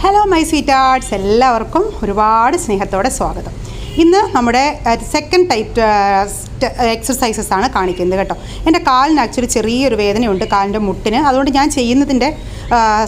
Hello my sweet arts, എല്ലാവർക്കും ഒരുപാട് സ്നേഹത്തോടെ സ്വാഗതം. ഇന്ന് നമ്മുടെ സെക്കൻഡ് ടൈപ്പ് എക്സസൈസസ് ആണ് കാണിക്കുന്നത് കേട്ടോ. എൻ്റെ കാലിന് ആക്ച്വലി ചെറിയൊരു വേദനയുണ്ട്, കാലിൻ്റെ മുട്ടിന്. അതുകൊണ്ട് ഞാൻ ചെയ്യുന്നതിൻ്റെ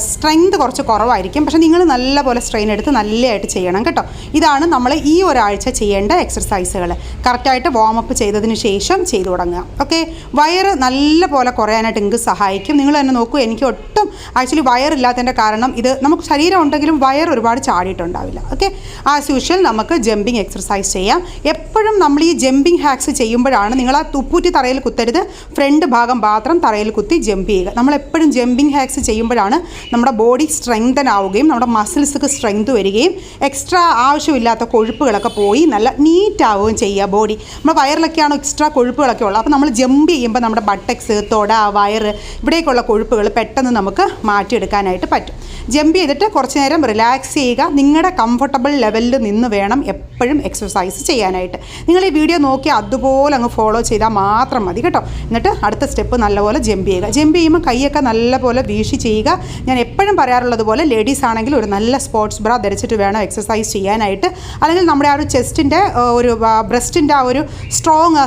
സ്ട്രെങ്ത് കുറച്ച് കുറവായിരിക്കും. പക്ഷേ നിങ്ങൾ നല്ലപോലെ സ്ട്രെയിൻ എടുത്ത് നല്ലതായിട്ട് ചെയ്യണം കേട്ടോ. ഇതാണ് നമ്മൾ ഈ ഒരാഴ്ച ചെയ്യേണ്ട എക്സസൈസുകൾ. കറക്റ്റായിട്ട് വാമപ്പ് ചെയ്തതിന് ശേഷം ചെയ്തു തുടങ്ങുക. ഓക്കെ, വയറ് നല്ലപോലെ കുറയാനായിട്ട് നിങ്ങൾക്ക് സഹായിക്കും. നിങ്ങൾ തന്നെ നോക്കൂ, എനിക്ക് ഒട്ടും ആക്ച്വലി വയറില്ലാത്തതിൻ്റെ കാരണം ഇത് നമുക്ക് ശരീരം ഉണ്ടെങ്കിലും വയർ ഒരുപാട് ചാടിയിട്ടുണ്ടാവില്ല. ഓക്കെ, ആസ് യൂഷ്വൽ നമുക്ക് ജമ്പിങ് എക്സസൈസ് ചെയ്യാം. എപ്പോഴും നമ്മൾ ഈ ജമ്പിങ് ഹാക്സ് ചെയ്യുമ്പോഴാണ് നിങ്ങൾ ആ തുപ്പൂറ്റി തറയിൽ കുത്തരുത്, ഫ്രണ്ട് ഭാഗം മാത്രം തറയിൽ കുത്തി ജമ്പ് ചെയ്യുക. നമ്മളെപ്പോഴും ജമ്പിങ് ഹാക്സ് ചെയ്യുമ്പോഴാണ് നമ്മുടെ ബോഡി സ്ട്രെങ്തൻ ആവുകയും നമ്മുടെ മസിൽസൊക്കെ സ്ട്രെങ്ത് വരികയും എക്സ്ട്രാ ആവശ്യമില്ലാത്ത കൊഴുപ്പുകളൊക്കെ പോയി നല്ല നീറ്റ് ആവുകയും ചെയ്യുക ബോഡി. നമ്മുടെ വയറിലൊക്കെയാണ് എക്സ്ട്രാ കൊഴുപ്പുകളൊക്കെ ഉള്ളത്. അപ്പോൾ നമ്മൾ ജമ്പ് ചെയ്യുമ്പോൾ നമ്മുടെ ബട്ടക്സ്, തൊട, വയറ് ഇവിടേക്കുള്ള കൊഴുപ്പുകൾ പെട്ടെന്ന് നമുക്ക് മാറ്റിയെടുക്കാനായിട്ട് പറ്റും. ജമ്പ് ചെയ്തിട്ട് കുറച്ച് നേരം റിലാക്സ് ചെയ്യുക. നിങ്ങളുടെ കംഫർട്ടബിൾ ലെവലിൽ നിന്ന് വേണം എപ്പോഴും എക്സസൈസ് ചെയ്യാനായിട്ട്. നിങ്ങൾ ഈ വീഡിയോ നോക്കി അതുപോലെ അങ്ങ് ഫോളോ ചെയ്താൽ മാത്രം മതി കേട്ടോ. എന്നിട്ട് അടുത്ത സ്റ്റെപ്പ് നല്ലപോലെ ജമ്പ് ചെയ്യുക. ജമ്പ് ചെയ്യുമ്പോൾ കൈയൊക്കെ നല്ലപോലെ വീശി ചെയ്യുക. ഞാൻ എപ്പോഴും പറയാറുള്ളത് പോലെ ലേഡീസ് ആണെങ്കിൽ ഒരു നല്ല സ്പോർട്സ് ബ്രാ ധരിച്ചിട്ട് വേണം എക്സസൈസ് ചെയ്യാനായിട്ട്. അല്ലെങ്കിൽ നമ്മുടെ ആ ഒരു ചെസ്റ്റിൻ്റെ ഒരു ബ്രസ്റ്റിൻ്റെ ആ ഒരു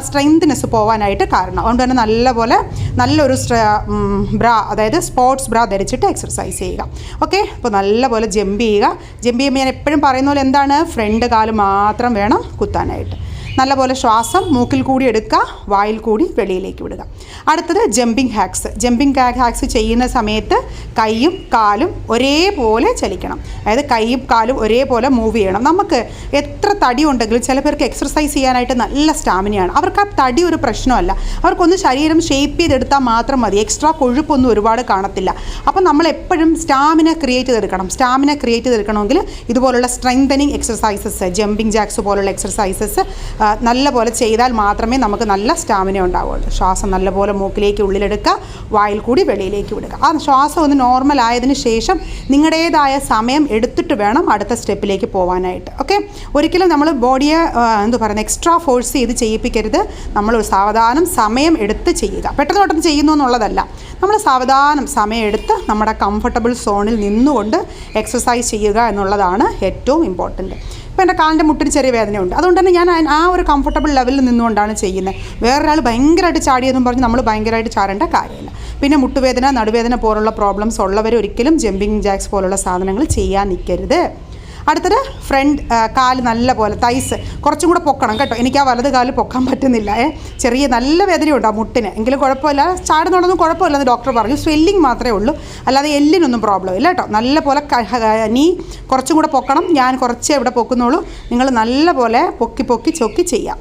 സ്ട്രെങ്ത്നെസ് പോകാനായിട്ട് കാരണം. അതുകൊണ്ട് തന്നെ നല്ലൊരു ബ്രാ, അതായത് സ്പോർട്സ് ബ്രാ ധരിച്ചിട്ട് എക്സസൈസ് ചെയ്യുക. ഓക്കെ, അപ്പോൾ നല്ലപോലെ ജമ്പ് ചെയ്യുക. ജമ്പ് ചെയ്യുമ്പോൾ ഞാൻ എപ്പോഴും പറയുന്ന പോലെ എന്താണ്, ഫ്രണ്ട് കാല് മാത്രം വേണം കുത്താനായിട്ട്. നല്ലപോലെ ശ്വാസം മൂക്കിൽ കൂടി എടുക്കുക, വായിൽ കൂടി വെളിയിലേക്ക് വിടുക. അടുത്തത് ജമ്പിങ് ഹാക്സ്. ജമ്പിങ് ഹാക്സ് ചെയ്യുന്ന സമയത്ത് കൈയും കാലും ഒരേപോലെ ചലിക്കണം. അതായത് കൈയും കാലും ഒരേപോലെ മൂവ് ചെയ്യണം. നമുക്ക് എത്ര തടി ഉണ്ടെങ്കിലും ചില പേർക്ക് എക്സർസൈസ് ചെയ്യാനായിട്ട് നല്ല സ്റ്റാമിനയാണ്. അവർക്ക് ആ തടി ഒരു പ്രശ്നമല്ല. അവർക്കൊന്ന് ശരീരം ഷേപ്പ് ചെയ്തെടുത്താൽ മാത്രം മതി. എക്സ്ട്രാ കൊഴുപ്പൊന്നും ഒരുപാട് കാണത്തില്ല. അപ്പം നമ്മൾ എപ്പോഴും സ്റ്റാമിന ക്രിയേറ്റ് ചെയ്തെടുക്കണം. സ്റ്റാമിന ക്രിയേറ്റ് ചെയ്തെടുക്കണമെങ്കിൽ ഇതുപോലുള്ള സ്ട്രെങ്തനിങ് എക്സർസൈസസ്, ജമ്പിങ് ജാക്സ് പോലുള്ള എക്സർസൈസസ് നല്ലപോലെ ചെയ്താൽ മാത്രമേ നമുക്ക് നല്ല സ്റ്റാമിന ഉണ്ടാവുള്ളൂ. ശ്വാസം നല്ലപോലെ മൂക്കിലേക്ക് ഉള്ളിലെടുക്കുക, വായിൽ കൂടി വെളിയിലേക്ക് വിടുക. ആ ശ്വാസം ഒന്ന് നോർമൽ ആയതിനു ശേഷം നിങ്ങളുടേതായ സമയം എടുത്തിട്ട് വേണം അടുത്ത സ്റ്റെപ്പിലേക്ക് പോകാനായിട്ട്. ഓക്കെ, ഒരിക്കലും നമ്മൾ ബോഡിയെ എക്സ്ട്രാ ഫോഴ്സ് ചെയ്ത് ചെയ്യിപ്പിക്കരുത്. നമ്മൾ ഒരു സാവധാനം സമയം എടുത്ത് ചെയ്യുക. പെട്ടെന്ന് ചെയ്യുന്നു എന്നുള്ളതല്ല. നമ്മൾ സാവധാനം സമയം എടുത്ത് നമ്മുടെ കംഫർട്ടബിൾ സോണിൽ നിന്നുകൊണ്ട് എക്സസൈസ് ചെയ്യുക എന്നുള്ളതാണ് ഏറ്റവും ഇമ്പോർട്ടൻറ്റ്. ഇപ്പോൾ എൻ്റെ കാലിൻ്റെ മുട്ടിന് ചെറിയ വേദനയുണ്ട്. അതുകൊണ്ട് തന്നെ ഞാൻ ആ ഒരു കംഫർട്ടബിൾ ലെവലിൽ നിന്നുകൊണ്ടാണ് ചെയ്യുന്നത്. വേറൊരാൾ ഭയങ്കരമായിട്ട് ചാടിയെന്നും പറഞ്ഞ് നമ്മൾ ഭയങ്കരമായിട്ട് ചാടേണ്ട കാര്യമില്ല. പിന്നെ മുട്ടുവേദന, നടുവേദന പോലുള്ള പ്രോബ്ലംസ് ഉള്ളവർ ഒരിക്കലും ജമ്പിങ് ജാക്സ് പോലുള്ള സാധനങ്ങൾ ചെയ്യാൻ നിൽക്കരുത്. അടുത്തത് ഫ്രണ്ട് കാല് നല്ലപോലെ, തൈസ് കുറച്ചും കൂടെ പൊക്കണം കേട്ടോ. എനിക്ക് ആ വലത് കാല് പൊക്കാൻ പറ്റുന്നില്ല. ചെറിയ നല്ല വേദനയുണ്ട് ആ മുട്ടിന്. എങ്കിലും കുഴപ്പമില്ല, ചാടുന്നുണ്ടെന്നും കുഴപ്പമില്ലെന്ന് ഡോക്ടർ പറഞ്ഞു. സ്വെല്ലിങ് മാത്രമേ ഉള്ളൂ, അല്ലാതെ എല്ലിനൊന്നും പ്രോബ്ലം ഇല്ല കേട്ടോ. നല്ലപോലെ നീ കുറച്ചും കൂടെ പൊക്കണം. ഞാൻ കുറച്ചേ ഇവിടെ പൊക്കുന്നുള്ളൂ. നിങ്ങൾ നല്ലപോലെ പൊക്കി ചൊക്കി ചെയ്യാം.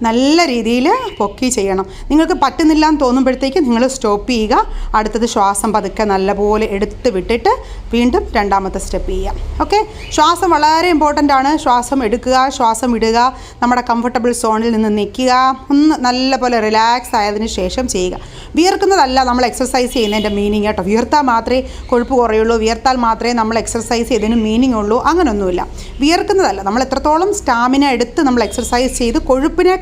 നല്ല രീതിയിൽ പൊക്കി ചെയ്യണം. നിങ്ങൾക്ക് പറ്റുന്നില്ല എന്ന് തോന്നുമ്പോഴത്തേക്ക് നിങ്ങൾ സ്റ്റോപ്പ് ചെയ്യുക. അടുത്തത് ശ്വാസം പതുക്കെ നല്ലപോലെ എടുത്ത് വിട്ടിട്ട് വീണ്ടും രണ്ടാമത്തെ സ്റ്റെപ്പ് ചെയ്യാം. ഓക്കെ, ശ്വാസം വളരെ ഇമ്പോർട്ടൻ്റ് ആണ്. ശ്വാസം എടുക്കുക, ശ്വാസം വിടുക, നമ്മുടെ കംഫർട്ടബിൾ സോണിൽ നിന്ന് നിൽക്കുക. ഒന്ന് നല്ലപോലെ റിലാക്സ് ആയതിനു ശേഷം ചെയ്യുക. വിയർക്കുന്നതല്ല നമ്മൾ എക്സസൈസ് ചെയ്യുന്നതിൻ്റെ മീനിങ് കേട്ടോ. വിയർത്താൽ മാത്രമേ കൊഴുപ്പ് കുറയുള്ളൂ, വിയർത്താൽ മാത്രമേ നമ്മൾ എക്സസൈസ് ചെയ്തതിന് മീനിങ് ഉള്ളൂ, അങ്ങനെയൊന്നുമില്ല. വിയർക്കുന്നതല്ല, നമ്മൾ എത്രത്തോളം സ്റ്റാമിന എടുത്ത് നമ്മൾ എക്സസൈസ് ചെയ്ത് കൊഴുപ്പിനെ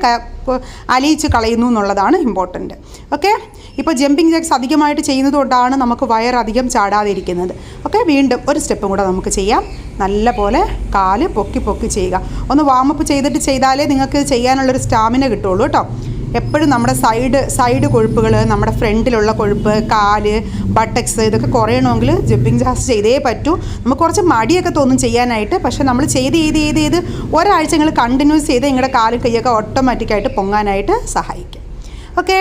അലിയിച്ച് കളയുന്നു എന്നുള്ളതാണ് ഇമ്പോർട്ടൻറ്റ്. ഓക്കെ, ഇപ്പോൾ ജമ്പിങ് ജാക്സ് അധികമായിട്ട് ചെയ്യുന്നത് കൊണ്ടാണ് നമുക്ക് വയറധികം ചാടാതിരിക്കുന്നത്. ഓക്കെ, വീണ്ടും ഒരു സ്റ്റെപ്പും കൂടെ നമുക്ക് ചെയ്യാം. നല്ല പോലെ കാല് പൊക്കി ചെയ്യുക. ഒന്ന് വാമപ്പ് ചെയ്താലേ നിങ്ങൾക്ക് ചെയ്യാനുള്ളൊരു സ്റ്റാമിന കിട്ടുള്ളൂ കേട്ടോ. എപ്പോഴും നമ്മുടെ സൈഡ് കൊഴുപ്പുകൾ, നമ്മുടെ ഫ്രണ്ടിലുള്ള കൊഴുപ്പ്, കാല്, ബട്ടക്സ് ഇതൊക്കെ കുറയണമെങ്കിൽ ജമ്പിങ് ജാക്സ് ചെയ്തേ പറ്റൂ. നമുക്ക് കുറച്ച് മടിയൊക്കെ തോന്നും ചെയ്യാനായിട്ട്. പക്ഷേ നമ്മൾ ചെയ്ത് ഒരാഴ്ച നിങ്ങൾ കണ്ടിന്യൂസ് ചെയ്ത് നിങ്ങളുടെ കാലും കൈയൊക്കെ ഓട്ടോമാറ്റിക്കായിട്ട് പൊങ്ങാനായിട്ട് സഹായിക്കും. ഓക്കെ,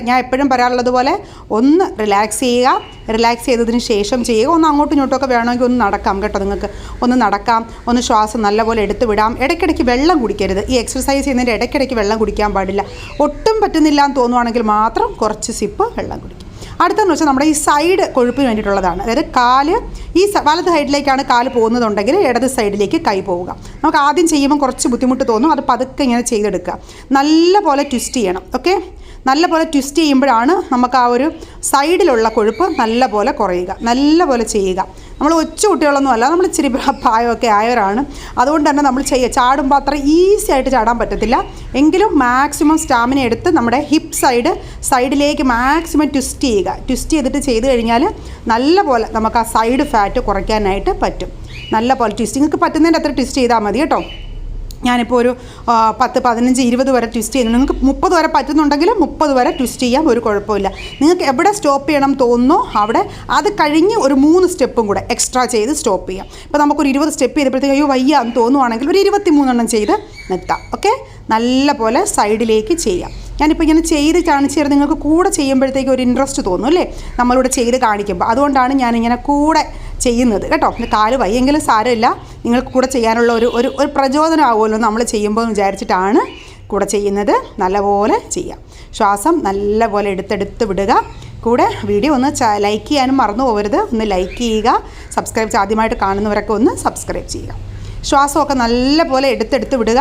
ഞാൻ എപ്പോഴും പറയാറുള്ളത് പോലെ ഒന്ന് റിലാക്സ് ചെയ്യുക. റിലാക്സ് ചെയ്തതിന് ശേഷം ചെയ്യുക. ഒന്ന് അങ്ങോട്ടും ഇങ്ങോട്ടുമൊക്കെ വേണമെങ്കിൽ ഒന്ന് നടക്കാം കേട്ടോ. നിങ്ങൾക്ക് ഒന്ന് നടക്കാം, ഒന്ന് ശ്വാസം നല്ലപോലെ എടുത്ത് വിടാം. ഇടയ്ക്കിടയ്ക്ക് വെള്ളം കുടിക്കരുത്. ഈ എക്സസൈസ് ചെയ്യുന്നതിൻ്റെ ഇടയ്ക്കിടയ്ക്ക് വെള്ളം കുടിക്കാൻ പാടില്ല. ഒട്ടും പറ്റുന്നില്ല എന്ന് തോന്നുവാണെങ്കിൽ മാത്രം കുറച്ച് സിപ്പ് വെള്ളം കുടിക്കും. അടുത്തെന്ന് വെച്ചാൽ നമ്മുടെ ഈ സൈഡ് കൊഴുപ്പിന് വേണ്ടിയിട്ടുള്ളതാണ്. അതായത് കാല് ഈ വലത് സൈഡിലേക്കാണ് കാല് പോകുന്നതുണ്ടെങ്കിൽ ഇടത് സൈഡിലേക്ക് കൈ പോവുക. നമുക്ക് ആദ്യം ചെയ്യുമ്പോൾ കുറച്ച് ബുദ്ധിമുട്ട് തോന്നും. അത് പതുക്കെ ഇങ്ങനെ ചെയ്തെടുക്കുക. നല്ലപോലെ ട്വിസ്റ്റ് ചെയ്യണം. ഓക്കെ, നല്ലപോലെ ട്വിസ്റ്റ് ചെയ്യുമ്പോഴാണ് നമുക്ക് ആ ഒരു സൈഡിലുള്ള കൊഴുപ്പ് നല്ലപോലെ കുറയുക. നല്ലപോലെ ചെയ്യുക. നമ്മൾ കൊച്ചു കുട്ടികളൊന്നും അല്ല, നമ്മൾ ഇച്ചിരി പ്രായമൊക്കെ ആയവരാണ്. അതുകൊണ്ട് തന്നെ നമ്മൾ ചാടുമ്പോൾ അത്ര ഈസി ആയിട്ട് ചാടാൻ പറ്റത്തില്ല. എങ്കിലും മാക്സിമം സ്റ്റാമിന എടുത്ത് നമ്മുടെ ഹിപ്പ് സൈഡിലേക്ക് മാക്സിമം ട്വിസ്റ്റ് ചെയ്യുക. ട്വിസ്റ്റ് ചെയ്തിട്ട് ചെയ്ത് കഴിഞ്ഞാൽ നല്ല പോലെ നമുക്ക് ആ സൈഡ് ഫാറ്റ് കുറയ്ക്കാനായിട്ട് പറ്റും. നല്ല പോലെ ട്വിസ്റ്റ് നിങ്ങൾക്ക് പറ്റുന്നതിൻ്റെ അത്ര ട്വിസ്റ്റ് ചെയ്താൽ മതി കേട്ടോ. ഞാനിപ്പോൾ ഒരു 10, 15, 20 വരെ ട്വിസ്റ്റ് ചെയ്യുന്നു. നിങ്ങൾക്ക് 30 വരെ പറ്റുന്നുണ്ടെങ്കിൽ 30 വരെ ട്വിസ്റ്റ് ചെയ്യാം, ഒരു കുഴപ്പമില്ല. നിങ്ങൾക്ക് എവിടെ സ്റ്റോപ്പ് ചെയ്യണം തോന്നുന്നോ അവിടെ അത് കഴിഞ്ഞ് ഒരു 3 സ്റ്റെപ്പും കൂടെ എക്സ്ട്രാ ചെയ്ത് സ്റ്റോപ്പ് ചെയ്യാം. ഇപ്പോൾ നമുക്കൊരു 20 സ്റ്റെപ്പ് ചെയ്തപ്പോഴത്തേക്ക് അയ്യോ വയ്യ എന്ന് തോന്നുവാണെങ്കിൽ ഒരു 23 എണ്ണം ചെയ്ത് നിർത്താം. ഓക്കെ, നല്ല പോലെ സൈഡിലേക്ക് ചെയ്യാം. ഞാനിപ്പോൾ ഇങ്ങനെ ചെയ്ത് കാണിച്ചു തരാം. നിങ്ങൾക്ക് കൂടെ ചെയ്യുമ്പോഴത്തേക്ക് ഒരു ഇൻട്രസ്റ്റ് തോന്നും അല്ലേ, നമ്മളിവിടെ ചെയ്ത് കാണിക്കുമ്പോൾ. അതുകൊണ്ടാണ് ഞാനിങ്ങനെ കൂടെ ചെയ്യുന്നത് കേട്ടോ. കാല് വയ്യെങ്കിലും സാരമില്ല, നിങ്ങൾക്ക് കൂടെ ചെയ്യാനുള്ള ഒരു പ്രചോദനമാകുമല്ലോ നമ്മൾ ചെയ്യുമ്പോൾ എന്ന് വിചാരിച്ചിട്ടാണ് കൂടെ ചെയ്യുന്നത്. നല്ലപോലെ ചെയ്യാം. ശ്വാസം നല്ലപോലെ എടുത്തെടുത്ത് വിടുക. കൂടെ വീഡിയോ ഒന്ന് ലൈക്ക് ചെയ്യാനും മറന്നു പോകരുത്. ഒന്ന് ലൈക്ക് ചെയ്യുക. സബ്സ്ക്രൈബ് ആദ്യമായിട്ട് കാണുന്നവരൊക്കെ ഒന്ന് സബ്സ്ക്രൈബ് ചെയ്യുക. ശ്വാസമൊക്കെ നല്ലപോലെ എടുത്തെടുത്ത് വിടുക.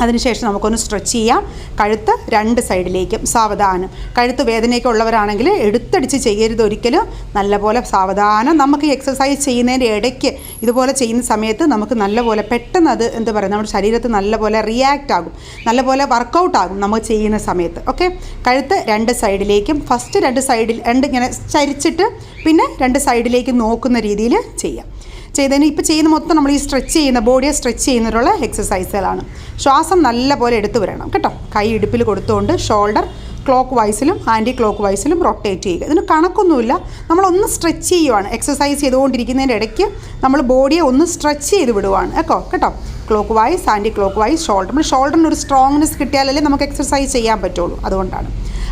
അതിനുശേഷം നമുക്കൊന്ന് സ്ട്രെച്ച് ചെയ്യാം. കഴുത്ത് 2 സൈഡിലേക്കും സാവധാനം. കഴുത്ത് വേദനയൊക്കെ ഉള്ളവരാണെങ്കിൽ എടുത്തടിച്ച് ചെയ്യരുത് ഒരിക്കലും. നല്ലപോലെ സാവധാനം. നമുക്ക് ഈ എക്സസൈസ് ചെയ്യുന്നതിൻ്റെ ഇടയ്ക്ക് ഇതുപോലെ ചെയ്യുന്ന സമയത്ത് നമുക്ക് നല്ലപോലെ പെട്ടെന്ന് അത് എന്താ പറയുക, നമ്മുടെ ശരീരത്തിൽ നല്ലപോലെ റിയാക്റ്റ് ആകും, നല്ലപോലെ വർക്കൗട്ട് ആകും നമുക്ക് ചെയ്യുന്ന സമയത്ത്. ഓക്കെ, കഴുത്ത് 2 സൈഡിലേക്കും ഫസ്റ്റ് 2 സൈഡിൽ ഇങ്ങനെ ചരിച്ചിട്ട് പിന്നെ 2 സൈഡിലേക്ക് നോക്കുന്ന രീതിയിൽ ചെയ്യാം. ചെയ്തതിന് ഇപ്പോൾ ചെയ്യുന്ന മൊത്തം നമ്മൾ ഈ സ്ട്രെച്ച് ചെയ്യുന്ന ബോഡിയെ സ്ട്രെച്ച് ചെയ്യുന്നതിനുള്ള എക്സസൈസുകളാണ്. ശ്വാസം നല്ലപോലെ എടുത്തു വരണം കേട്ടോ. കൈ ഇടുപ്പിൽ കൊടുത്തുകൊണ്ട് ഷോൾഡർ ക്ലോക്ക് വൈസിലും ആൻറ്റി ക്ലോക്ക് വൈസിലും റൊട്ടേറ്റ് ചെയ്യുക. ഇതിന് കണക്കൊന്നുമില്ല, നമ്മളൊന്ന് സ്ട്രെച്ച് ചെയ്യുവാണ്. എക്സസൈസ് ചെയ്തുകൊണ്ടിരിക്കുന്നതിൻ്റെ ഇടയ്ക്ക് നമ്മൾ ബോഡിയെ ഒന്ന് സ്ട്രെച്ച് ചെയ്ത് വിടുവാണ് കേട്ടോ. Clockwise anticlockwise shoulder. നമ്മൾ ഷോൾഡറിന് ഒരു സ്ട്രോങ്നെസ് കിട്ടിയാലല്ലേ നമുക്ക് എക്സസൈസ് ചെയ്യാൻ പറ്റുള്ളൂ. അതുകൊണ്ടാണ്.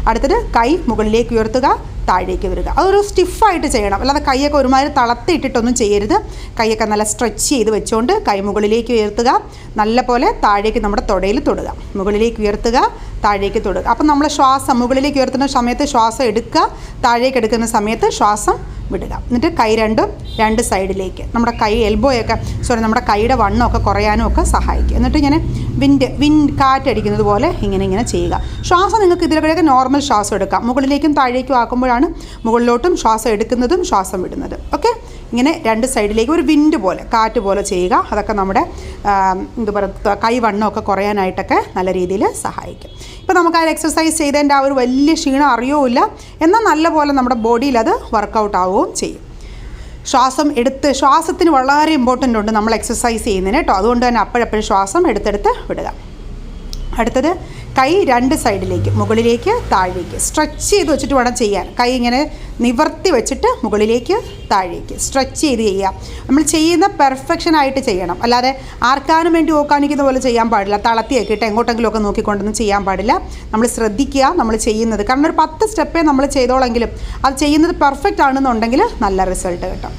അടുത്തത് കൈ മുകളിലേക്ക് ഉയർത്തുക, താഴേക്ക് വരിക. അതൊരു സ്റ്റിഫായിട്ട് ചെയ്യണം, അല്ലാതെ കൈയൊക്കെ ഒരുമാതിരി തളർത്തിയിട്ടിട്ടൊന്നും ചെയ്യരുത്. കൈയൊക്കെ നല്ല സ്ട്രെച്ച് ചെയ്ത് വെച്ചുകൊണ്ട് കൈ മുകളിലേക്ക് ഉയർത്തുക, നല്ല പോലെ താഴേക്ക് നമ്മുടെ തുടയിൽ തൊടുക. മുകളിലേക്ക് ഉയർത്തുക, താഴേക്ക് തൊടുക. അപ്പം നമ്മൾ ശ്വാസം മുകളിലേക്ക് ഉയർത്തുന്ന സമയത്ത് ശ്വാസം എടുക്കുക, താഴേക്ക് എടുക്കുന്ന സമയത്ത് ശ്വാസം വിടുക. എന്നിട്ട് കൈ 2 സൈഡിലേക്ക്. നമ്മുടെ കൈ നമ്മുടെ കൈയുടെ വണ്ണമൊക്കെ കുറയാനും ഒക്കെ സഹായിക്കും. എന്നിട്ട് ഇങ്ങനെ കാറ്റടിക്കുന്നത് പോലെ ഇങ്ങനെ ചെയ്യുക. ശ്വാസം നിങ്ങൾക്ക് ഇതിലൂടെയൊക്കെ നോർമൽ ശ്വാസം എടുക്കാം. മുകളിലേക്കും താഴേക്കും ആക്കുമ്പോഴാണ് മുകളിലോട്ടും ശ്വാസം എടുക്കുന്നതും ശ്വാസം വിടുന്നതും. ഓക്കെ, ഇങ്ങനെ 2 സൈഡിലേക്ക് ഒരു വിൻഡ് പോലെ കാറ്റ് പോലെ ചെയ്യുക. അതൊക്കെ നമ്മുടെ എന്താ പറയുക കൈ വണ്ണമൊക്കെ കുറയാനായിട്ടൊക്കെ നല്ല രീതിയിൽ സഹായിക്കും. ഇപ്പോൾ നമുക്ക് ആ എക്സസൈസ് ചെയ്തതിൻ്റെ ആ ഒരു വലിയ ക്ഷീണം അറിയുമില്ല, എന്നാൽ നല്ലപോലെ നമ്മുടെ ബോഡിയിൽ അത് വർക്കൗട്ട് ആവുകയും ചെയ്യും. ശ്വാസത്തിന് വളരെ ഇമ്പോർട്ടൻ്റ് ഉണ്ട് നമ്മൾ എക്സസൈസ് ചെയ്യുന്നതിന് കേട്ടോ. അതുകൊണ്ട് തന്നെ അപ്പോഴപ്പോഴും ശ്വാസം എടുത്തെടുത്ത് വിടുക. അടുത്തത് കൈ 2 സൈഡിലേക്ക്, മുകളിലേക്ക് താഴേക്ക് സ്ട്രെച്ച് ചെയ്ത് വെച്ചിട്ട് വേണം ചെയ്യാൻ. കൈ ഇങ്ങനെ നിവർത്തി വെച്ചിട്ട് മുകളിലേക്ക് താഴേക്ക് സ്ട്രെച്ച് ചെയ്ത് ചെയ്യാം. നമ്മൾ ചെയ്യുന്ന പെർഫെക്ഷനായിട്ട് ചെയ്യണം, അല്ലാതെ ആർക്കാനും വേണ്ടി ഓക്കാനിക്കുന്ന പോലെ ചെയ്യാൻ പാടില്ല. തളത്തിയാക്കിയിട്ട് എങ്ങോട്ടെങ്കിലുമൊക്കെ നോക്കിക്കൊണ്ടൊന്നും ചെയ്യാൻ പാടില്ല. നമ്മൾ ശ്രദ്ധിക്കുക നമ്മൾ ചെയ്യുന്നത്. കാരണം ഒരു 10 സ്റ്റെപ്പേ നമ്മൾ ചെയ്തോളെങ്കിലും അത് ചെയ്യുന്നത് പെർഫെക്റ്റ് ആണെന്നുണ്ടെങ്കിൽ നല്ല റിസൾട്ട് കിട്ടും.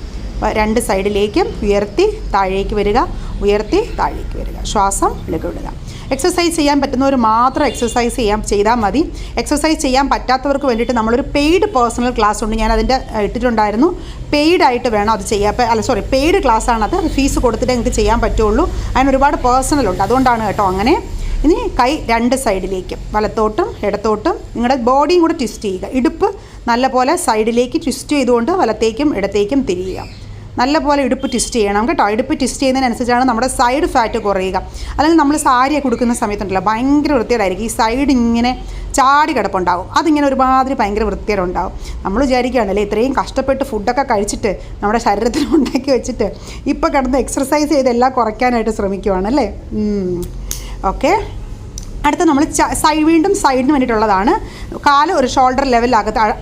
2 സൈഡിലേക്കും ഉയർത്തി താഴേക്ക് വരിക, ഉയർത്തി താഴേക്ക് വരിക. ശ്വാസം വിടുക. എക്സസൈസ് ചെയ്യാൻ പറ്റുന്നവർ മാത്രം എക്സസൈസ് ചെയ്താൽ മതി. എക്സസൈസ് ചെയ്യാൻ പറ്റാത്തവർക്ക് വേണ്ടിയിട്ട് നമ്മളൊരു പെയ്ഡ് പേഴ്സണൽ ക്ലാസ് ഉണ്ട്. ഞാൻ അതിൻ്റെ ഇട്ടിട്ടുണ്ടായിരുന്നു. പെയ്ഡായിട്ട് വേണം അത് ചെയ്യാൻ. പെയ്ഡ് ക്ലാസ്സാണത്. ഫീസ് കൊടുത്തിട്ട് നിങ്ങൾക്ക് ചെയ്യാൻ പറ്റുള്ളൂ. അതിന് ഒരുപാട് പേഴ്സണലുണ്ട്. അതുകൊണ്ടാണ് കേട്ടോ അങ്ങനെ. ഇനി കൈ 2 സൈഡിലേക്കും വലത്തോട്ടും ഇടത്തോട്ടും നിങ്ങളുടെ ബോഡിയും കൂടെ ട്വിസ്റ്റ് ചെയ്യുക. ഇടുപ്പ് നല്ലപോലെ സൈഡിലേക്ക് ട്വിസ്റ്റ് ചെയ്തുകൊണ്ട് വലത്തേക്കും ഇടത്തേക്കും തിരിയുക. നല്ലപോലെ ഇടുപ്പ് ട്വിസ്റ്റ് ചെയ്യണം കേട്ടോ. ഇടുപ്പ് ട്വിസ്റ്റ് ചെയ്യുന്നതിനനുസരിച്ചാണ് നമ്മുടെ സൈഡ് ഫാറ്റ് കുറയുക. അല്ലെങ്കിൽ നമ്മൾ സാരിയൊക്കെ കൊടുക്കുന്ന സമയത്തുണ്ടല്ലോ ഭയങ്കര വൃത്തികേടായിരിക്കും. ഈ സൈഡ് ഇങ്ങനെ ചാടി കിടപ്പുണ്ടാവും. അതിങ്ങനെ ഒരുമാതിരി ഭയങ്കര വൃത്തികേടുണ്ടാവും. നമ്മൾ വിചാരിക്കുകയാണല്ലേ ഇത്രയും കഷ്ടപ്പെട്ട് ഫുഡൊക്കെ കഴിച്ചിട്ട് നമ്മുടെ ശരീരത്തിൽ ഉണ്ടാക്കി വെച്ചിട്ട് ഇപ്പോൾ കിടന്ന് എക്സർസൈസ് ചെയ്ത് എല്ലാം കുറയ്ക്കാനായിട്ട് ശ്രമിക്കുവാണല്ലേ. ഓക്കെ, അടുത്ത നമ്മൾ വീണ്ടും സൈഡിന് വേണ്ടിയിട്ടുള്ളതാണ്. കാല് ഒരു ഷോൾഡർ ലെവൽ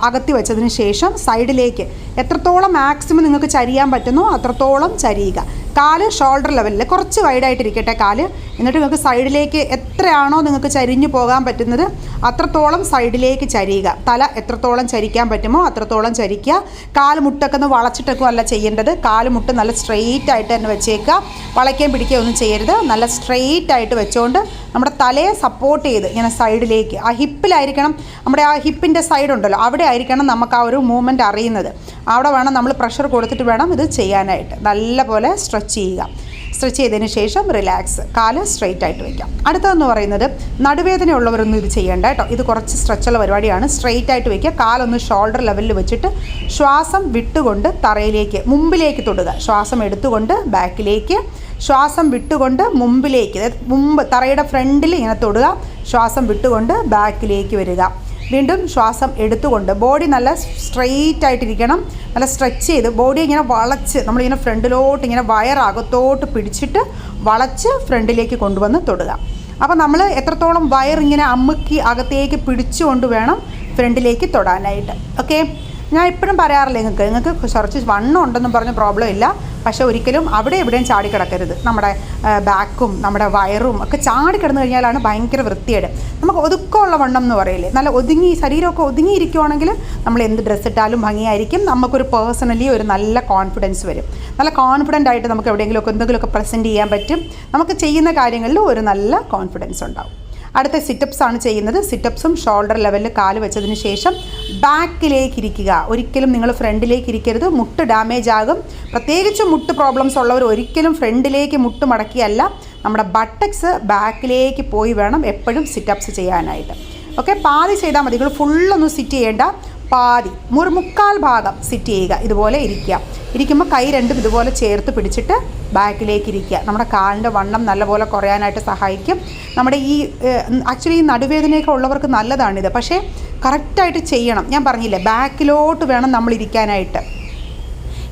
അകത്തി വെച്ചതിന് ശേഷം സൈഡിലേക്ക് എത്രത്തോളം മാക്സിമം നിങ്ങൾക്ക് ചരിയാൻ പറ്റുന്നോ അത്രത്തോളം ചരിയുക. കാല് ഷോൾഡർ ലെവലിൽ കുറച്ച് വൈഡായിട്ടിരിക്കട്ടെ കാല്. എന്നിട്ട് നിങ്ങൾക്ക് സൈഡിലേക്ക് എത്രയാണോ നിങ്ങൾക്ക് ചരിഞ്ഞു പോകാൻ പറ്റുന്നത് അത്രത്തോളം സൈഡിലേക്ക് ചരിയുക. തല എത്രത്തോളം ചരിക്കാൻ പറ്റുമോ അത്രത്തോളം ചരിക്കുക. കാല് മുട്ടൊക്കെ ഒന്ന് വളച്ചിട്ടൊക്കെ അല്ല ചെയ്യേണ്ടത്. കാല് മുട്ട് നല്ല സ്ട്രെയിറ്റ് ആയിട്ട് തന്നെ വെച്ചേക്കുക. വളയ്ക്കുകയും പിടിക്കുകയും ഒന്നും ചെയ്യരുത്. നല്ല സ്ട്രെയിറ്റ് ആയിട്ട് വെച്ചുകൊണ്ട് നമ്മുടെ തലയെ സപ്പോർട്ട് ചെയ്ത് ഇങ്ങനെ സൈഡിലേക്ക്, ആ ഹിപ്പിലായിരിക്കണം, നമ്മുടെ ആ ഹിപ്പിൻ്റെ സൈഡ് ഉണ്ടല്ലോ അവിടെ ആയിരിക്കണം നമുക്ക് ആ ഒരു മൂവ്മെൻറ്റ് അറിയുന്നത്. അവിടെ വേണം നമ്മൾ പ്രഷർ കൊടുത്തിട്ട് വേണം ഇത് ചെയ്യാനായിട്ട്. നല്ലപോലെ സ്ട്രെച്ച് ചെയ്യുക. സ്ട്രെച്ച് ചെയ്തതിന് ശേഷം റിലാക്സ്, കാല് സ്ട്രെയിറ്റ് ആയിട്ട് വയ്ക്കാം. അടുത്തതെന്ന് പറയുന്നത് നടുവേദനയുള്ളവരൊന്നും ഇത് ചെയ്യേണ്ട കേട്ടോ. ഇത് കുറച്ച് സ്ട്രെച്ചുള്ള പരിപാടിയാണ്. സ്ട്രെയിറ്റ് ആയിട്ട് വയ്ക്കുക, കാലൊന്ന് ഷോൾഡർ ലെവലിൽ വെച്ചിട്ട് ശ്വാസം വിട്ടുകൊണ്ട് തറയിലേക്ക് മുമ്പിലേക്ക് തൊടുക. ശ്വാസം എടുത്തുകൊണ്ട് ബാക്കിലേക്ക്, ശ്വാസം വിട്ടുകൊണ്ട് മുമ്പിലേക്ക്, മുമ്പ് തറയുടെ ഫ്രണ്ടിൽ ഇങ്ങനെ തൊടുക. ശ്വാസം വിട്ടുകൊണ്ട് ബാക്കിലേക്ക് വരിക. വീണ്ടും ശ്വാസം എടുത്തുകൊണ്ട് ബോഡി നല്ല സ്ട്രെയിറ്റ് ആയിട്ടിരിക്കണം. നല്ല സ്ട്രെച്ച് ചെയ്ത് ബോഡി ഇങ്ങനെ വളച്ച് നമ്മളിങ്ങനെ ഫ്രണ്ടിലോട്ട് ഇങ്ങനെ വയറകത്തോട്ട് പിടിച്ചിട്ട് വളച്ച് ഫ്രണ്ടിലേക്ക് കൊണ്ടുവന്ന് തൊടുക. അപ്പോൾ നമ്മൾ എത്രത്തോളം വയറിങ്ങനെ അമുക്കി അകത്തേക്ക് പിടിച്ചുകൊണ്ട് വേണം ഫ്രണ്ടിലേക്ക് തൊടാനായിട്ട്. ഓക്കെ, ഞാൻ എപ്പോഴും പറയാറില്ല നിങ്ങൾക്ക് കുറച്ച് വണ്ണം ഉണ്ടെന്നും പറഞ്ഞ പ്രോബ്ലം ഇല്ല, പക്ഷേ ഒരിക്കലും അവിടെ എവിടെയും ചാടിക്കിടക്കരുത്. നമ്മുടെ ബാക്കും നമ്മുടെ വയറും ഒക്കെ ചാടിക്കിടന്നു കഴിഞ്ഞാലാണ് ഭയങ്കര വൃത്തിയേട്. നമുക്ക് ഒതുക്കമുള്ള വണ്ണം എന്ന് പറയില്ലേ, നല്ല ഒതുങ്ങി ശരീരമൊക്കെ ഒതുങ്ങിയിരിക്കുവാണെങ്കിൽ നമ്മൾ എന്ത് ഡ്രസ്സ് ഇട്ടാലും ഭംഗിയായിരിക്കും. നമുക്കൊരു പേഴ്സണലി ഒരു നല്ല കോൺഫിഡൻസ് വരും. നല്ല കോൺഫിഡൻ്റ് ആയിട്ട് നമുക്ക് എവിടെയെങ്കിലുമൊക്കെ എന്തെങ്കിലുമൊക്കെ പ്രസൻറ്റ് ചെയ്യാൻ പറ്റും. നമുക്ക് ചെയ്യുന്ന കാര്യങ്ങളിൽ ഒരു നല്ല കോൺഫിഡൻസ് ഉണ്ടാവും. അടുത്ത സിറ്റപ്സ് ആണ് ചെയ്യുന്നത്. സിറ്റപ്സും ഷോൾഡർ ലെവലിൽ കാല് വെച്ചതിന് ശേഷം ബാക്കിലേക്ക് ഇരിക്കുക. ഒരിക്കലും നിങ്ങൾ ഫ്രണ്ടിലേക്ക് ഇരിക്കരുത്, മുട്ട് ഡാമേജ് ആകും. പ്രത്യേകിച്ച് മുട്ട് പ്രോബ്ലംസ് ഉള്ളവർ ഒരിക്കലും ഫ്രണ്ടിലേക്ക് മുട്ട് മടക്കിയല്ല, നമ്മുടെ ബട്ടക്സ് ബാക്കിലേക്ക് പോയി വേണം എപ്പോഴും സിറ്റപ്സ് ചെയ്യാനായിട്ട്. ഓക്കെ, പാതി ചെയ്താൽ മതി, നിങ്ങൾ ഫുള്ളൊന്നും സിറ്റ് ചെയ്യേണ്ട, പാതി മുക്കാൽ ഭാഗം സിറ്റ് ചെയ്യുക. ഇതുപോലെ ഇരിക്കുക. ഇരിക്കുമ്പോൾ കൈ രണ്ടും ഇതുപോലെ ചേർത്ത് പിടിച്ചിട്ട് ബാക്കിലേക്ക് ഇരിക്കുക. നമ്മുടെ കാലിൻ്റെ വണ്ണം നല്ലപോലെ കുറയാനായിട്ട് സഹായിക്കും. നമ്മുടെ ഈ ആക്ച്വലി ഈ നടുവേദനയൊക്കെ ഉള്ളവർക്ക് നല്ലതാണിത്, പക്ഷേ കറക്റ്റായിട്ട് ചെയ്യണം. ഞാൻ പറഞ്ഞില്ലേ, ബാക്കിലോട്ട് വേണം നമ്മൾ ഇരിക്കാനായിട്ട്.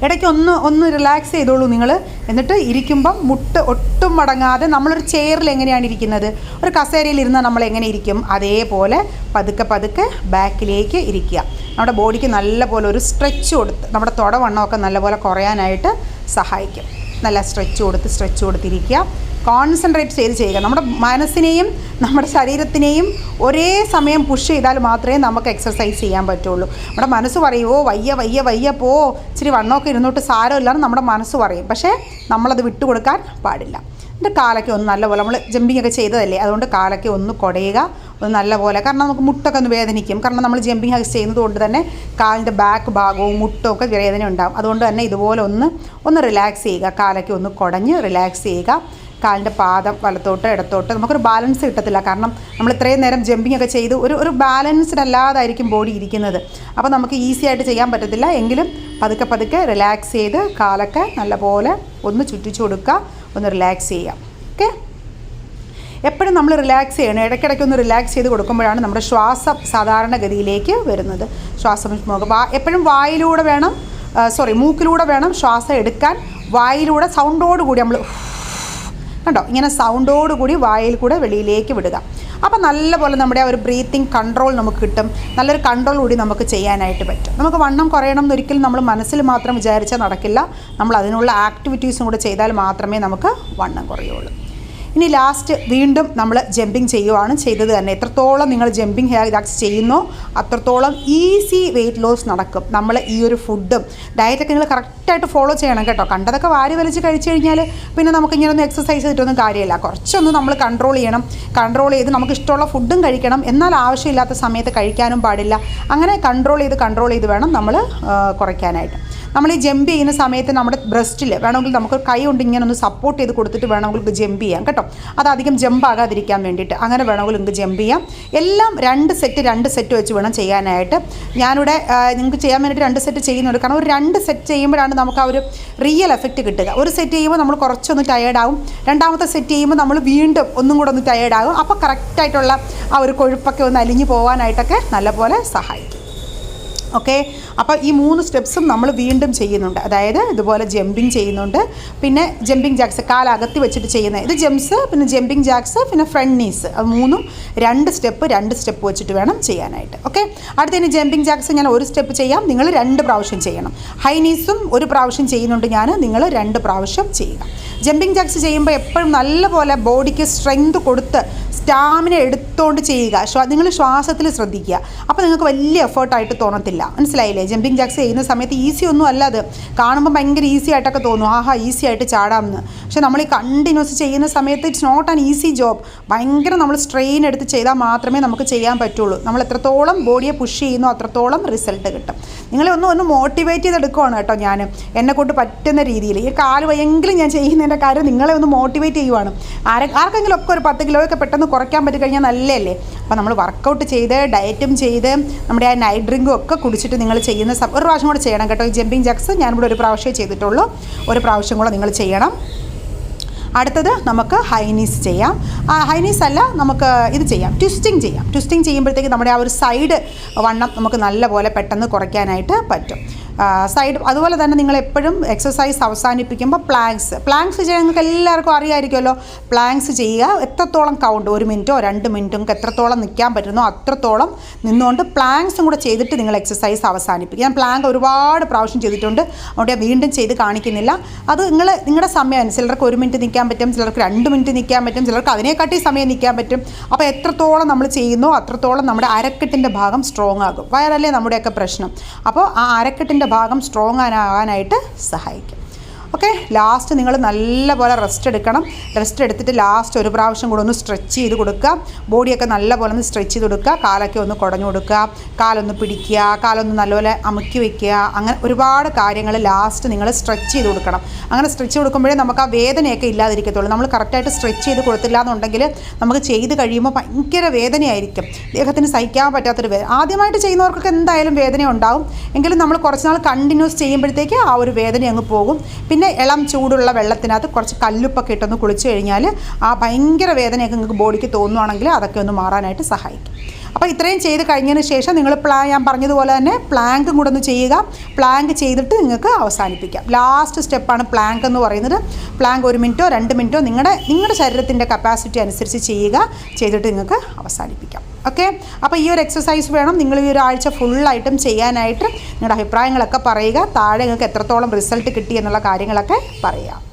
ഇടയ്ക്ക് ഒന്ന് റിലാക്സ് ചെയ്തോളൂ നിങ്ങൾ. എന്നിട്ട് ഇരിക്കുമ്പം മുട്ട് ഒട്ടും മടങ്ങാതെ, നമ്മളൊരു ചെയറിൽ എങ്ങനെയാണ് ഇരിക്കുന്നത്, ഒരു കസേരയിൽ ഇരുന്ന് നമ്മൾ എങ്ങനെ ഇരിക്കും, അതേപോലെ പതുക്കെ ബാക്കിലേക്ക് ഇരിക്കുക. നമ്മുടെ ബോഡിക്ക് നല്ലപോലെ ഒരു സ്ട്രെച്ച് കൊടുത്ത് നമ്മുടെ തുടവണ്ണമൊക്കെ നല്ലപോലെ കുറയാനായിട്ട് സഹായിക്കും. നല്ല സ്ട്രെച്ച് കൊടുത്തിരിക്കുക. കോൺസെൻട്രേറ്റ് ചെയ്ത് ചെയ്യുക. നമ്മുടെ മനസ്സിനെയും നമ്മുടെ ശരീരത്തിനെയും ഒരേ സമയം പുഷ് ചെയ്താൽ മാത്രമേ നമുക്ക് എക്സർസൈസ് ചെയ്യാൻ പറ്റുള്ളൂ. നമ്മുടെ മനസ്സ് പറയുമോ വയ്യ പോ, ഇച്ചിരി വണ്ണമൊക്കെ ഇരുന്നോട്ട് സാരമില്ലാന്ന് നമ്മുടെ മനസ്സ് പറയും. പക്ഷേ നമ്മളത് വിട്ടുകൊടുക്കാൻ പാടില്ല. എന്നിട്ട് കാലൊക്കെ ഒന്ന് നല്ലപോലെ, നമ്മൾ ജമ്പിങ് ഒക്കെ ചെയ്തതല്ലേ, അതുകൊണ്ട് കാലൊക്കെ ഒന്ന് കുടയുക, ഒന്ന് നല്ലപോലെ. കാരണം നമുക്ക് മുട്ടൊക്കെ ഒന്ന് വേദനിക്കും. കാരണം നമ്മൾ ജമ്പിങ് ഒക്കെ ചെയ്യുന്നത് കൊണ്ട് തന്നെ കാലിൻ്റെ ബാക്ക് ഭാഗവും മുട്ടും ഒക്കെ വേദന ഉണ്ടാകും. അതുകൊണ്ട് തന്നെ ഇതുപോലെ ഒന്ന് റിലാക്സ് ചെയ്യുക. കാലൊക്കെ ഒന്ന് കുടഞ്ഞ് റിലാക്സ് ചെയ്യുക. കാലിൻ്റെ പാദം വലത്തോട്ട് ഇടത്തോട്ട്, നമുക്കൊരു ബാലൻസ് കിട്ടത്തില്ല. കാരണം നമ്മൾ ഇത്രയും നേരം ജമ്പിങ് ഒക്കെ ചെയ്ത് ഒരു ബാലൻസ്ഡ് അല്ലാതായിരിക്കും ബോഡി ഇരിക്കുന്നത്. അപ്പോൾ നമുക്ക് ഈസി ആയിട്ട് ചെയ്യാൻ പറ്റത്തില്ല. എങ്കിലും പതുക്കെ റിലാക്സ് ചെയ്ത് കാലൊക്കെ നല്ലപോലെ ഒന്ന് ചുറ്റിച്ചു കൊടുക്കുക, ഒന്ന് റിലാക്സ് ചെയ്യാം. ഓക്കെ, എപ്പോഴും നമ്മൾ റിലാക്സ് ചെയ്യണം. ഇടയ്ക്കിടയ്ക്ക് ഒന്ന് റിലാക്സ് ചെയ്ത് കൊടുക്കുമ്പോഴാണ് നമ്മുടെ ശ്വാസം സാധാരണഗതിയിലേക്ക് വരുന്നത്. ശ്വാസം എപ്പോഴും വായിലൂടെ വേണം, മൂക്കിലൂടെ വേണം ശ്വാസം എടുക്കാൻ. വായിലൂടെ സൗണ്ടോടുകൂടി നമ്മൾ കണ്ടോ, ഇങ്ങനെ സൗണ്ടോടുകൂടി വായിൽ കൂടെ വെളിയിലേക്ക് വിടുക. അപ്പോൾ നല്ലപോലെ നമ്മുടെ ഒരു ബ്രീത്തിങ് കൺട്രോൾ നമുക്ക് കിട്ടും. നല്ലൊരു കൺട്രോൾ കൂടി നമുക്ക് ചെയ്യാനായിട്ട് പറ്റും. നമുക്ക് വണ്ണം കുറയണം എന്നൊരിക്കലും നമ്മൾ മനസ്സിൽ മാത്രം വിചാരിച്ചാൽ നടക്കില്ല. നമ്മൾ അതിനുള്ള ആക്ടിവിറ്റീസും കൂടെ ചെയ്താൽ മാത്രമേ നമുക്ക് വണ്ണം കുറയുള്ളൂ. ഇനി ലാസ്റ്റ് വീണ്ടും നമ്മൾ ജമ്പിങ് ചെയ്യുവാണ് ചെയ്തത് തന്നെ. എത്രത്തോളം നിങ്ങൾ ജമ്പിങ് ഇതാക്സ് ചെയ്യുന്നോ അത്രത്തോളം ഈസി വെയിറ്റ് ലോസ് നടക്കും. നമ്മൾ ഈ ഒരു ഫുഡും ഡയറ്റൊക്കെ നിങ്ങൾ കറക്റ്റായിട്ട് ഫോളോ ചെയ്യണം കേട്ടോ. കണ്ടതൊക്കെ വാരി വലിച്ച് കഴിച്ചു കഴിഞ്ഞാൽ പിന്നെ നമുക്ക് ഇങ്ങനെയൊന്നും എക്സസൈസ് ചെയ്തിട്ടൊന്നും കാര്യമില്ല. കുറച്ചൊന്നും നമ്മൾ കൺട്രോൾ ചെയ്യണം. കൺട്രോൾ ചെയ്ത് നമുക്ക് ഇഷ്ടമുള്ള ഫുഡും കഴിക്കണം, എന്നാൽ ആവശ്യമില്ലാത്ത സമയത്ത് കഴിക്കാനും പാടില്ല. അങ്ങനെ കൺട്രോൾ ചെയ്ത് വേണം നമ്മൾ കുറയ്ക്കാനായിട്ട്. നമ്മൾ ഈ ജമ്പ് ചെയ്യുന്ന സമയത്ത് നമ്മുടെ ബ്രസ്റ്റിൽ വേണമെങ്കിൽ നമുക്ക് കൈ കൊണ്ട് ഇങ്ങനെ ഒന്ന് സപ്പോർട്ട് ചെയ്ത് കൊടുത്തിട്ട് വേണമെങ്കിൽ ജമ്പ് ചെയ്യാം കേട്ടോ. അതധികം ജമ്പ് ആകാതിരിക്കാൻ വേണ്ടിയിട്ട് അങ്ങനെ വേണമെങ്കിൽ നിങ്ങൾക്ക് ജമ്പ് ചെയ്യാം. എല്ലാം രണ്ട് സെറ്റ് വെച്ച് വേണം ചെയ്യാനായിട്ട്. ഞാനിവിടെ നിങ്ങൾക്ക് ചെയ്യാൻ വേണ്ടിയിട്ട് 2 സെറ്റ് ചെയ്യുന്നുണ്ട്. കാരണം ഒരു 2 സെറ്റ് ചെയ്യുമ്പോഴാണ് നമുക്ക് ആ ഒരു റിയൽ എഫക്റ്റ് കിട്ടുക. ഒരു സെറ്റ് ചെയ്യുമ്പോൾ നമ്മൾ കുറച്ചൊന്ന് ടയേർഡാകും, രണ്ടാമത്തെ സെറ്റ് ചെയ്യുമ്പോൾ നമ്മൾ വീണ്ടും ഒന്നും കൂടെ ഒന്ന് ടയേർഡാകും. അപ്പോൾ കറക്റ്റായിട്ടുള്ള ആ ഒരു കൊഴുപ്പൊക്കെ ഒന്ന് അലിഞ്ഞു പോകാനായിട്ടൊക്കെ നല്ലപോലെ സഹായിക്കും. ഓക്കെ, അപ്പോൾ ഈ 3 സ്റ്റെപ്സും നമ്മൾ വീണ്ടും ചെയ്യുന്നുണ്ട്. അതായത് ഇതുപോലെ ജമ്പിങ് ചെയ്യുന്നുണ്ട്, പിന്നെ ജമ്പിങ് ജാക്സ് കാലകത്തി വെച്ചിട്ട് ചെയ്യുന്നത്, ഇത് ജംപ്സ്, പിന്നെ ജമ്പിങ് ജാക്സ്, പിന്നെ ഫ്രണ്ട് നീസ്. അത് 3ഉം 2 സ്റ്റെപ്പ് വെച്ചിട്ട് വേണം ചെയ്യാനായിട്ട്. ഓക്കെ, അടുത്തതിന് ജമ്പിങ് ജാക്സ് ഞാൻ 1 സ്റ്റെപ്പ് ചെയ്യാം, നിങ്ങൾ 2 പ്രാവശ്യം ചെയ്യണം. ഹൈ നീസും 1 പ്രാവശ്യം ചെയ്യുന്നുണ്ട് ഞാൻ, നിങ്ങൾ 2 പ്രാവശ്യം ചെയ്യുക. ജമ്പിങ് ജാക്സ് ചെയ്യുമ്പോൾ എപ്പോഴും നല്ലപോലെ ബോഡിക്ക് സ്ട്രെങ്ത് കൊടുത്ത് സ്റ്റാമിന എടുത്ത് എടുത്തുകൊണ്ട് ചെയ്യുക. നിങ്ങൾ ശ്വാസത്തിൽ ശ്രദ്ധിക്കുക. അപ്പോൾ നിങ്ങൾക്ക് വലിയ എഫേർട്ടായിട്ട് തോന്നത്തില്ല. മനസ്സിലായില്ലേ? ജമ്പിങ് ജാക്സ് ചെയ്യുന്ന സമയത്ത് ഈസി ഒന്നും അല്ല. അത് കാണുമ്പോൾ ഭയങ്കര ഈസി ആയിട്ടൊക്കെ തോന്നും, ആഹാ ഈസി ആയിട്ട് ചാടാമെന്ന്. പക്ഷെ നമ്മൾ ഈ കണ്ടിന്യൂസ് ചെയ്യുന്ന സമയത്ത് it's not an easy job. ഭയങ്കര നമ്മൾ സ്ട്രെയിൻ എടുത്ത് ചെയ്താൽ മാത്രമേ നമുക്ക് ചെയ്യാൻ പറ്റുള്ളൂ. നമ്മൾ എത്രത്തോളം ബോഡിയെ പുഷ് ചെയ്യുന്നു അത്രത്തോളം റിസൾട്ട് കിട്ടും. നിങ്ങളെ ഒന്ന് മോട്ടിവേറ്റ് ചെയ്തെടുക്കുവാണ് കേട്ടോ ഞാൻ, എന്നെക്കൊണ്ട് പറ്റുന്ന രീതിയിൽ. ഈ കാല് വയ്യെങ്കിലും ഞാൻ ചെയ്യുന്നതിൻ്റെ കാര്യം നിങ്ങളെ ഒന്ന് മോട്ടിവേറ്റ് ചെയ്യുവാണ്. ആർക്കെങ്കിലും ഒക്കെ ഒരു 10 കിലോയൊക്കെ പെട്ടെന്ന് കുറയ്ക്കാൻ പറ്റിക്കഴിഞ്ഞാൽ നല്ലതല്ലേ? അപ്പോൾ നമ്മൾ വർക്കൗട്ട് ചെയ്ത് ഡയറ്റും ചെയ്ത് നമ്മുടെ ആ നൈറ്റ് ഡ്രിങ്കും ഒക്കെ കുടിച്ചിട്ട് നിങ്ങൾ ചെയ്യുന്ന ഒരു പ്രാവശ്യം കൂടെ ചെയ്യണം കേട്ടോ. ഈ ജമ്പിങ് ജാക്സ് ഞാനിവിടെ ഒരു പ്രാവശ്യമേ ചെയ്തിട്ടുള്ളൂ. ഒരു പ്രാവശ്യം കൂടെ നിങ്ങൾ ചെയ്യണം. അടുത്തത് നമുക്ക് ഹൈനീസ് ചെയ്യാം. ഹൈനീസ് അല്ല, നമുക്ക് ഇത് ചെയ്യാം, ട്വിസ്റ്റിംഗ് ചെയ്യാം. ട്വിസ്റ്റിംഗ് ചെയ്യുമ്പോഴത്തേക്ക് നമ്മുടെ ആ ഒരു സൈഡ് വണ്ണം നമുക്ക് നല്ലപോലെ പെട്ടെന്ന് കുറയ്ക്കാനായിട്ട് പറ്റും. സൈഡ് അതുപോലെ തന്നെ നിങ്ങൾ എപ്പോഴും എക്സസൈസ് അവസാനിപ്പിക്കുമ്പോൾ പ്ലാങ്ക്സ് ചെയ്യാൻ നിങ്ങൾക്ക് എല്ലാവർക്കും അറിയാമായിരിക്കുമല്ലോ. പ്ലാങ്ക്സ് ചെയ്യുക. എത്രത്തോളം കൗണ്ട്, 1 മിനിറ്റോ 2 മിനിറ്റോ നിങ്ങൾക്ക് എത്രത്തോളം നിൽക്കാൻ പറ്റുന്നോ അത്രത്തോളം നിന്നുകൊണ്ട് പ്ലാങ്ക്സും കൂടെ ചെയ്തിട്ട് നിങ്ങൾ എക്സസൈസ് അവസാനിപ്പിക്കുക. ഞാൻ പ്ലാങ്ക് ഒരുപാട് പ്രാവശ്യം ചെയ്തിട്ടുണ്ട്, അതുകൊണ്ട് ഞാൻ വീണ്ടും ചെയ്ത് കാണിക്കുന്നില്ല. അത് നിങ്ങളുടെ സമയം, ചിലർക്ക് 1 മിനിറ്റ് നിൽക്കാൻ പറ്റും, ചിലർക്ക് 2 മിനിറ്റ് നിൽക്കാൻ പറ്റും, ചിലർക്ക് അതിനെക്കാട്ടി സമയം നിൽക്കാൻ പറ്റും. അപ്പോൾ എത്രത്തോളം നമ്മൾ ചെയ്യുന്നോ അത്രത്തോളം നമ്മുടെ അരക്കെട്ടിൻ്റെ ഭാഗം സ്ട്രോങ് ആകും. വയറല്ലേ നമ്മുടെയൊക്കെ പ്രശ്നം. അപ്പോൾ ആ അരക്കെട്ടിൻ്റെ ഭാഗം സ്ട്രോങ് ആകാനായിട്ട് സഹായിക്കും. ഓക്കെ, ലാസ്റ്റ് നിങ്ങൾ നല്ലപോലെ റെസ്റ്റ് എടുക്കണം. റെസ്റ്റ് എടുത്തിട്ട് ലാസ്റ്റ് ഒരു പ്രാവശ്യം കൂടെ ഒന്ന് സ്ട്രെച്ച് ചെയ്ത് കൊടുക്കുക. ബോഡിയൊക്കെ നല്ലപോലെ ഒന്ന് സ്ട്രെച്ച് ചെയ്ത് കൊടുക്കുക. കാലൊക്കെ ഒന്ന് കുടഞ്ഞു കൊടുക്കുക, കാലൊന്ന് പിടിക്കുക, കാലൊന്ന് നല്ലപോലെ അമുക്കി വയ്ക്കുക. അങ്ങനെ ഒരുപാട് കാര്യങ്ങൾ ലാസ്റ്റ് നിങ്ങൾ സ്ട്രെച്ച് ചെയ്ത് കൊടുക്കണം. അങ്ങനെ സ്ട്രെച്ച് കൊടുക്കുമ്പോഴേ നമുക്ക് ആ വേദനയൊക്കെ ഇല്ലാതിരിക്കത്തുള്ളൂ. നമ്മൾ കറക്റ്റായിട്ട് സ്ട്രെച്ച് ചെയ്ത് കൊടുത്തില്ല എന്നുണ്ടെങ്കിൽ നമുക്ക് ചെയ്ത് കഴിയുമ്പോൾ ഭയങ്കര വേദനയായിരിക്കും. ദേഹത്തിന് സഹിക്കാൻ പറ്റാത്തൊരു വേദന. ആദ്യമായിട്ട് ചെയ്യുന്നവർക്കൊക്കെ എന്തായാലും വേദന ഉണ്ടാവും. എങ്കിലും നമ്മൾ കുറച്ച് നാൾ കണ്ടിന്യൂസ് ചെയ്യുമ്പോഴത്തേക്ക് ആ ഒരു വേദന അങ്ങ് പോകും. പിന്നെ ഇളം ചൂടുള്ള വെള്ളത്തിനകത്ത് കുറച്ച് കല്ലുപ്പൊക്കെ ഇട്ടൊന്ന് കുളിച്ച് കഴിഞ്ഞാൽ ആ ഭയങ്കര വേദനയൊക്കെ നിങ്ങൾക്ക് ബോഡിക്ക് തോന്നുവാണെങ്കിൽ അതൊക്കെ ഒന്ന് മാറാനായിട്ട് സഹായിക്കും. അപ്പോൾ ഇത്രയും ചെയ്ത് കഴിഞ്ഞതിന് ശേഷം നിങ്ങൾ ഞാൻ പറഞ്ഞതുപോലെ തന്നെ പ്ലാങ്കും കൂടെ ഒന്ന് ചെയ്യുക. പ്ലാങ്ക് ചെയ്തിട്ട് നിങ്ങൾക്ക് അവസാനിപ്പിക്കാം. ലാസ്റ്റ് സ്റ്റെപ്പാണ് പ്ലാങ്ക് എന്ന് പറയുന്നത്. പ്ലാങ്ക് 1 മിനിറ്റോ 2 മിനിറ്റോ നിങ്ങളുടെ ശരീരത്തിൻ്റെ കപ്പാസിറ്റി അനുസരിച്ച് ചെയ്യുക. ചെയ്തിട്ട് നിങ്ങൾക്ക് അവസാനിപ്പിക്കാം. ഓക്കെ, അപ്പോൾ ഈ ഒരു എക്സസൈസ് വേണം നിങ്ങൾ ഈ ഒരാഴ്ച ഫുള്ളായിട്ടും ചെയ്യാനായിട്ട്. നിങ്ങളുടെ അഭിപ്രായങ്ങളൊക്കെ പറയുക. താഴെ നിങ്ങൾക്ക് എത്രത്തോളം റിസൾട്ട് കിട്ടി എന്നുള്ള കാര്യങ്ങളൊക്കെ പറയുക.